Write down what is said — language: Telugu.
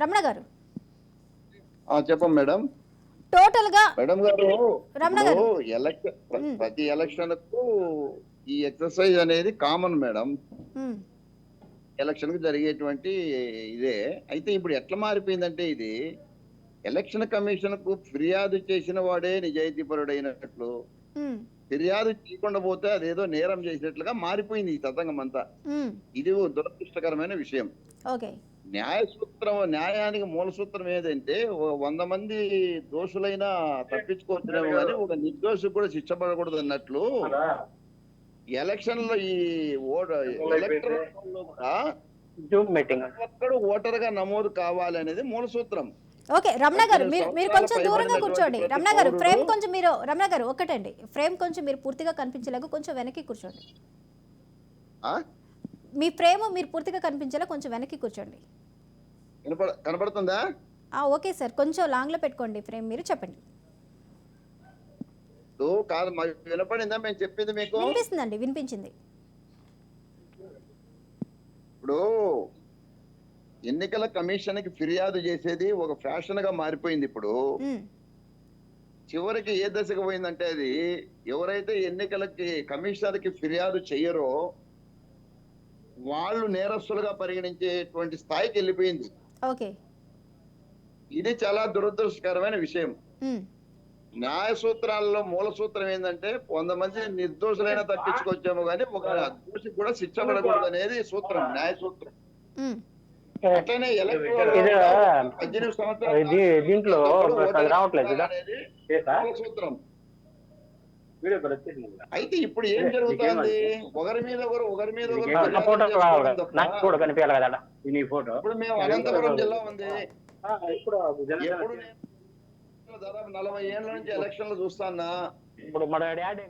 రమణ గారు చెప్పండి మేడం. టోటల్ గా మేడం గారు, రమణ ఇప్పుడు గారు ప్రతి ఎలక్షన్ కు ఈ ఎక్సర్సైజ్ అనేది కామన్ మేడం. ఉమ్, ఎలక్షన్ కు జరిగేటువంటి ఇదే. అయితే ఇప్పుడు ఎట్లా మారిపోయిందంటే ఇది ఎలక్షన్ కమిషన్ కు ఫిర్యాదు చేసిన వాడే నిజాయితీపరుడైనట్లు, ఉమ్, ఫిర్యాదు చేయకుండా పోతే అదేదో నేరం చేసినట్లుగా మారిపోయింది ఈ తతంగం అంతా. ఉమ్, ఇది ఓ దురదృష్టకరమైన విషయం. ఓకే న్యాయానికి మూల సూత్రం ఏదంటే 100 మంది దోషులైనా తప్పించుకోవచ్చునేమో కానీ ఒక నిర్దోషి కూడా శిక్ష పడకూడదు అన్నట్లు ఎలక్షన్ లో ఈ ఎలక్టర్ లో కూడా ప్రతి ఒక్కడు ఓటర్ గా నమోదు కావాలి అనేది మూల సూత్రం. ఓకే రమణ గారు 18 మీరు మీరు సంవత్సరాల కొంచెం దూరంగా పైబడినటువంటి కూర్చోండి. ప్రతి రమణ గారు పౌరుడు ఫ్రేమ్ కొంచెం మీరు రమణ గారు ఒకటండి ఫ్రేమ్ కొంచెం మీరు పూర్తిగా కనిపించలేక కొంచెం వెనక్కి కూర్చోండి. ఆ? మీ ఫ్రేమ్ మీరు పూర్తిగా కనిపించేలా కొంచెం వెనక్కి కూర్చోండి. కనపడుతుందా? ఓకే సార్ కొంచెం లాంగ్ లో పెట్టుకోండి ఫ్రేమ్. మీరు చెప్పండి. కాదు మాకు వినపడిందా మేము చెప్పింది మీకు? వినిపిస్తుందండి, వినిపించింది. ఇప్పుడు ఎన్నికల కమిషన్ కి ఫిర్యాదు చేసేది ఒక ఫ్యాషన్ గా మారిపోయింది. ఇప్పుడు ఉమ్, చివరికి ఏ దశకు పోయిందంటే అది ఎవరైతే ఎన్నికలకి కమిషనర్ కి ఫిర్యాదు చెయ్యరో వాళ్ళు నేరస్తులుగా పరిగణించేటువంటి స్థాయికి వెళ్ళిపోయింది. ఓకే ఇది చాలా దురదృష్టకరమైన విషయం. ఉమ్, న్యాయ సూత్రాలలో మూల సూత్రం ఏంటంటే 100 మంది నిర్దోషులైనా తప్పించుకొచ్చాము కానీ ఒక దోషి కూడా శిక్ష పడకూడదు అనేది సూత్రం, న్యాయ సూత్రం. ఉమ్, అట్లనే ఎలక్ట్రల్ ఇది 18 సంవత్సరాలు దీంట్లో అది రావట్లేదు అనేది మూల సూత్రం. అయితే ఇప్పుడు ఏం జరుగుతుంది? ఒకరి మీద ఒకరు ఆ ఫోటో రావాలి కదా, నాకు కూడా కనిపించాలి కదా నీ ఫోటో. ఇప్పుడు మేము అనంతపురం జిల్లా ఉంది. ఇప్పుడు ఎప్పుడు నేను దాదాపు 40 ఏళ్ల నుంచి ఎలక్షన్లు చూస్తానా. ఇప్పుడు మన డాడీ